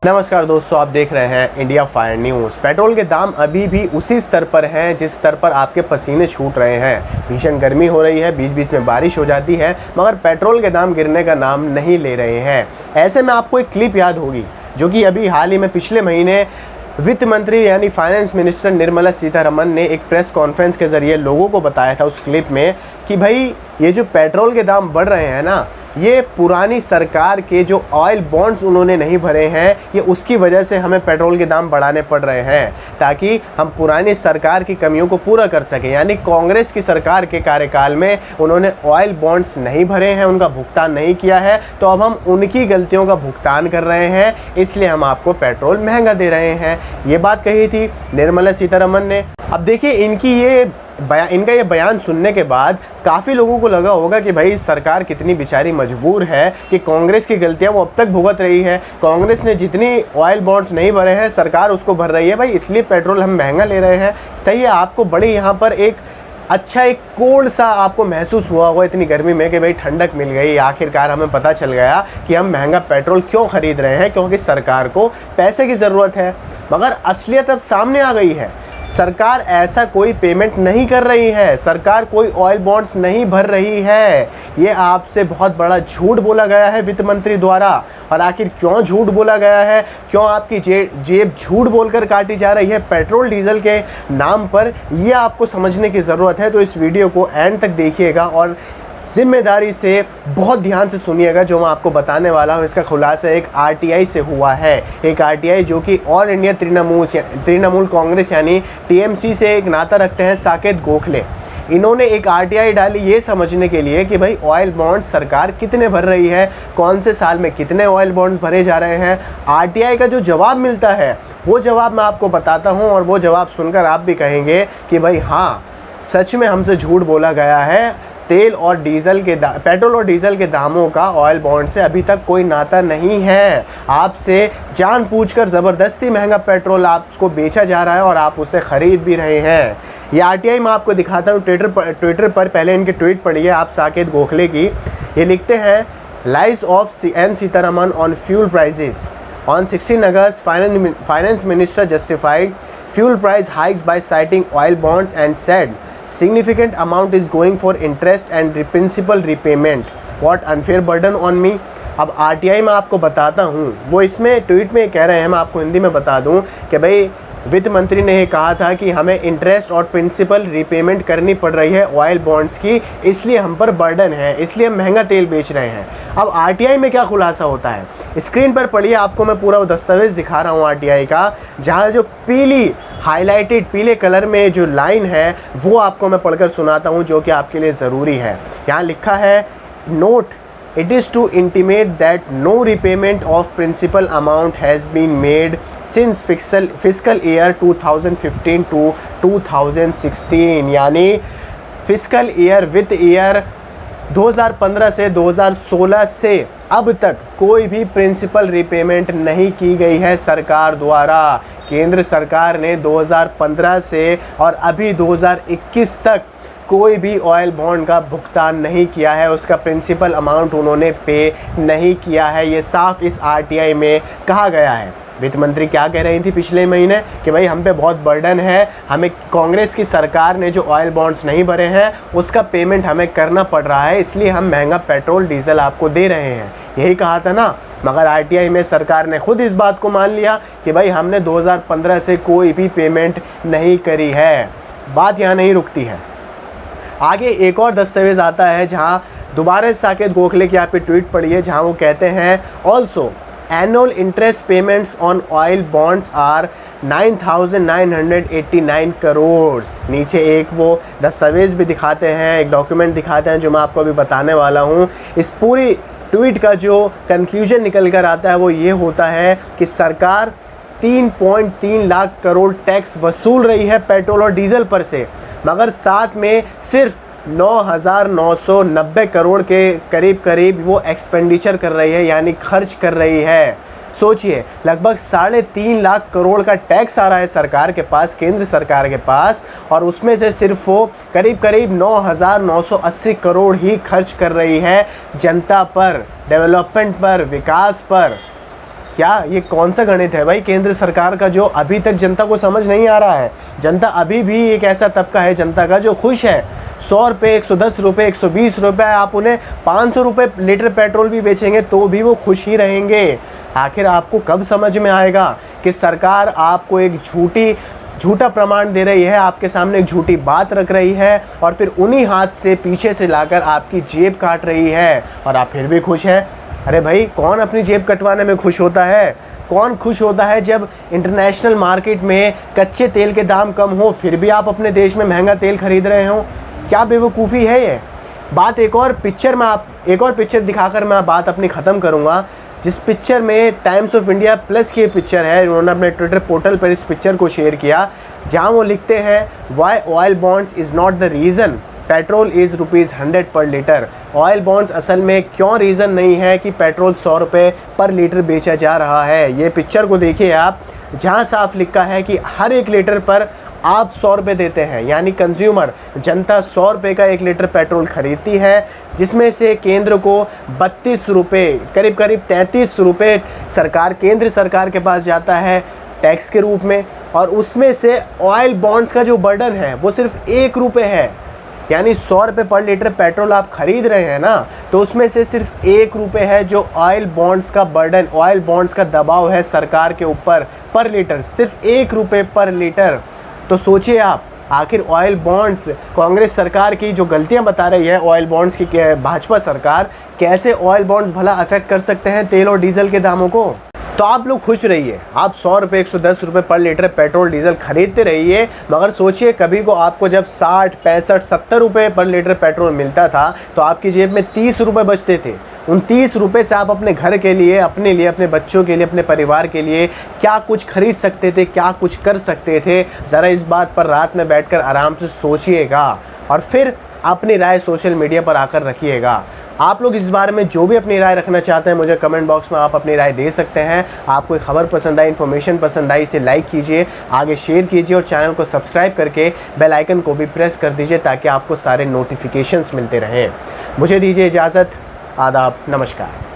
नमस्कार दोस्तों, आप देख रहे हैं इंडिया फायर न्यूज़। पेट्रोल के दाम अभी भी उसी स्तर पर हैं जिस स्तर पर आपके पसीने छूट रहे हैं। भीषण गर्मी हो रही है, बीच बीच में बारिश हो जाती है, मगर पेट्रोल के दाम गिरने का नाम नहीं ले रहे हैं। ऐसे में आपको एक क्लिप याद होगी जो कि अभी हाल ही में पिछले महीने वित्त मंत्री यानी फाइनेंस मिनिस्टर निर्मला सीतारमण ने एक प्रेस कॉन्फ्रेंस के ज़रिए लोगों को बताया था उस क्लिप में कि भाई ये जो पेट्रोल के दाम बढ़ रहे हैं ना, ये पुरानी सरकार के जो ऑयल बॉन्ड्स उन्होंने नहीं भरे हैं, ये उसकी वजह से हमें पेट्रोल के दाम बढ़ाने पड़ रहे हैं ताकि हम पुरानी सरकार की कमियों को पूरा कर सकें। यानी कांग्रेस की सरकार के कार्यकाल में उन्होंने ऑयल बॉन्ड्स नहीं भरे हैं, उनका भुगतान नहीं किया है, तो अब हम उनकी गलतियों का भुगतान कर रहे हैं, इसलिए हम आपको पेट्रोल महंगा दे रहे हैं। ये बात कही थी निर्मला सीतारमण ने। अब देखिए इनका ये बयान सुनने के बाद काफ़ी लोगों को लगा होगा कि भाई सरकार कितनी बेचारी मजबूर है कि कांग्रेस की गलतियां वो अब तक भुगत रही है। कांग्रेस ने जितनी ऑयल बॉन्ड्स नहीं भरे हैं सरकार उसको भर रही है, भाई इसलिए पेट्रोल हम महंगा ले रहे हैं। सही है, आपको बड़ी यहाँ पर एक कोल्ड सा आपको महसूस हुआ होगा इतनी गर्मी में कि भाई ठंडक मिल गई, आखिरकार हमें पता चल गया कि हम महंगा पेट्रोल क्यों ख़रीद रहे हैं, क्योंकि सरकार को पैसे की ज़रूरत है। मगर असलियत अब सामने आ गई है, सरकार ऐसा कोई पेमेंट नहीं कर रही है, सरकार कोई ऑयल बॉन्ड्स नहीं भर रही है। ये आपसे बहुत बड़ा झूठ बोला गया है वित्त मंत्री द्वारा। और आखिर क्यों झूठ बोला गया है, क्यों आपकी जेब झूठ बोलकर काटी जा रही है पेट्रोल डीजल के नाम पर, ये आपको समझने की ज़रूरत है। तो इस वीडियो को एंड तक देखिएगा और जिम्मेदारी से बहुत ध्यान से सुनिएगा। जो मैं आपको बताने वाला हूँ इसका खुलासा एक आरटीआई से हुआ है। एक आरटीआई जो कि ऑल इंडिया तृणमूल कांग्रेस यानी टीएमसी से एक नाता रखते हैं, साकेत गोखले। इन्होंने एक आरटीआई डाली ये समझने के लिए कि भाई ऑयल बॉन्ड्स सरकार कितने भर रही है, कौन से साल में कितने ऑयल बॉन्ड्स भरे जा रहे हैं। आरटीआई का जो जवाब मिलता है वो जवाब मैं आपको बताता हूँ और वो जवाब सुनकर आप भी कहेंगे कि भाई हाँ, सच में हमसे झूठ बोला गया है। पेट्रोल और डीजल के दामों का ऑयल बॉन्ड से अभी तक कोई नाता नहीं है। आपसे जानबूझकर ज़बरदस्ती महंगा पेट्रोल आपको बेचा जा रहा है और आप उसे ख़रीद भी रहे हैं। ये आरटीआई मैं आपको दिखाता हूँ ट्विटर पर पहले इनके ट्वीट पढ़िए आप साकेत गोखले की। ये लिखते हैं, lies of N Sitharaman on fuel prices on 16 August finance minister justified fuel price hikes by citing oil bonds and said significant amount is going for interest and principal repayment. What unfair burden on me? अब RTI मैं आपको बताता हूँ, वो इसमें tweet में कह रहे हैं, मैं आपको हिंदी में बता दूँ कि भाई वित्त मंत्री ने ये कहा था कि हमें इंटरेस्ट और प्रिंसिपल रीपेमेंट करनी पड़ रही है ऑयल बॉन्ड्स की, इसलिए हम पर बर्डन है, इसलिए हम महंगा तेल बेच रहे हैं। अब आरटीआई में क्या खुलासा होता है स्क्रीन पर पढ़िए, आपको मैं पूरा दस्तावेज दिखा रहा हूँ आरटीआई का, जहाँ जो पीली हाईलाइटेड पीले कलर में जो लाइन है वो आपको मैं पढ़कर सुनाता हूँ जो कि आपके लिए ज़रूरी है। यहाँ लिखा है, note, it is to intimate that no repayment of principal amount has been made since fiscal year 2015 to 2016। यानी फिस्कल ईयर वित्त ईयर 2015 से 2016 से अब तक कोई भी प्रिंसिपल रिपेमेंट नहीं की गई है सरकार द्वारा। केंद्र सरकार ने 2015 से और अभी 2021 तक कोई भी ऑयल बॉन्ड का भुगतान नहीं किया है, उसका प्रिंसिपल अमाउंट उन्होंने पे नहीं किया है। ये साफ इस आरटीआई में कहा गया है। वित्त मंत्री क्या कह रही थी पिछले महीने कि भाई हम पे बहुत बर्डन है, हमें कांग्रेस की सरकार ने जो ऑयल बॉन्ड्स नहीं भरे हैं उसका पेमेंट हमें करना पड़ रहा है, इसलिए हम महंगा पेट्रोल डीजल आपको दे रहे हैं, यही कहा था ना। मगर आरटीआई में सरकार ने खुद इस बात को मान लिया कि भाई हमने 2015 से कोई भी पेमेंट नहीं करी है। बात यहाँ नहीं रुकती है, आगे एक और दस्तावेज़ आता है जहां दोबारा साकेत गोखले की आप ट्वीट पढ़िए, जहां वो कहते हैं, also annual interest payments on oil bonds are 9,989 crore. नीचे एक वो दस्तावेज़ भी दिखाते हैं, एक डॉक्यूमेंट दिखाते हैं जो मैं आपको अभी बताने वाला हूँ। इस पूरी ट्वीट का जो कंक्लूजन निकल कर आता है वो ये होता है कि सरकार 3.3 लाख करोड़ टैक्स वसूल रही है पेट्रोल और डीजल पर से, मगर साथ में सिर्फ 9,990 करोड़ के करीब वो एक्सपेंडिचर कर रही है, यानी खर्च कर रही है। सोचिए, लगभग 3.5 लाख करोड़ का टैक्स आ रहा है सरकार के पास, केंद्र सरकार के पास, और उसमें से सिर्फ वो करीब 9,980 करोड़ ही खर्च कर रही है जनता पर, डेवलपमेंट पर, विकास पर। क्या ये कौन सा गणित है भाई केंद्र सरकार का, जो अभी तक जनता को समझ नहीं आ रहा है। जनता अभी भी एक ऐसा तबका है जनता का जो खुश है। 100 रुपये, 110 रुपये, 120 रुपये, आप उन्हें 500 रुपये लीटर पेट्रोल भी बेचेंगे तो भी वो खुश ही रहेंगे। आखिर आपको कब समझ में आएगा कि सरकार आपको एक झूठा प्रमाण दे रही है, आपके सामने एक झूठी बात रख रही है और फिर उन्हीं हाथ से पीछे से लाकर आपकी जेब काट रही है और आप फिर भी खुश हैं। अरे भाई, कौन अपनी जेब कटवाने में खुश होता है? कौन खुश होता है जब इंटरनेशनल मार्केट में कच्चे तेल के दाम कम हो फिर भी आप अपने देश में महंगा तेल खरीद रहे हो? क्या बेवकूफ़ी है ये बात। एक और पिक्चर दिखाकर मैं बात अपनी ख़त्म करूँगा, जिस पिक्चर में टाइम्स ऑफ इंडिया प्लस की पिक्चर है, उन्होंने अपने ट्विटर पोर्टल पर इस पिक्चर को शेयर किया, जहां वो लिखते हैं why oil bonds is not the reason petrol is ₹100 पर लीटर। ऑयल बॉन्ड्स असल में क्यों रीज़न नहीं है कि पेट्रोल 100 रुपये पर लीटर बेचा जा रहा है। ये पिक्चर को देखिए आप, जहां साफ लिखा है कि हर 1 लीटर पर आप 100 रुपये देते हैं, यानी कंज्यूमर जनता 100 रुपये का 1 लीटर पेट्रोल खरीदती है, जिसमें से केंद्र को 32 रुपये, करीब 33 रुपये केंद्र सरकार के पास जाता है टैक्स के रूप में, और उसमें से ऑयल बॉन्ड्स का जो बर्डन है वो सिर्फ 1 रुपये है। यानी 100 रुपये पर लीटर पेट्रोल आप खरीद रहे हैं ना, तो उसमें से सिर्फ 1 रुपये है जो ऑयल बॉन्ड्स का बर्डन, ऑयल बॉन्ड्स का दबाव है सरकार के ऊपर पर लीटर, सिर्फ 1 रुपये पर लीटर। तो सोचिए आप, आखिर ऑयल बॉन्ड्स, कांग्रेस सरकार की जो गलतियां बता रही है ऑयल बॉन्ड्स की, भाजपा सरकार, कैसे ऑयल बॉन्ड्स भला अफेक्ट कर सकते हैं तेल और डीजल के दामों को। तो आप लोग खुश रहिए, आप 100 रुपये, 110 रुपये पर लीटर पेट्रोल डीजल खरीदते रहिए, मगर सोचिए कभी को आपको जब 60, 65, 70 रुपये पर लीटर पेट्रोल मिलता था तो आपकी जेब में 30 रुपये बचते थे। उन 30 रुपये से आप अपने घर के लिए, अपने लिए, अपने बच्चों के लिए, अपने परिवार के लिए क्या कुछ खरीद सकते थे, क्या कुछ कर सकते थे। ज़रा इस बात पर रात में बैठकर आराम से सोचिएगा और फिर अपनी राय सोशल मीडिया पर आकर रखिएगा। आप लोग इस बारे में जो भी अपनी राय रखना चाहते हैं मुझे कमेंट बॉक्स में आप अपनी राय दे सकते हैं। आपको खबर पसंद आई, इन्फॉर्मेशन पसंद आई, इसे लाइक कीजिए, आगे शेयर कीजिए और चैनल को सब्सक्राइब करके बेल आइकन को भी प्रेस कर दीजिए ताकि आपको सारे नोटिफिकेशंस मिलते रहें। मुझे दीजिए इजाज़त, आदाब, नमस्कार।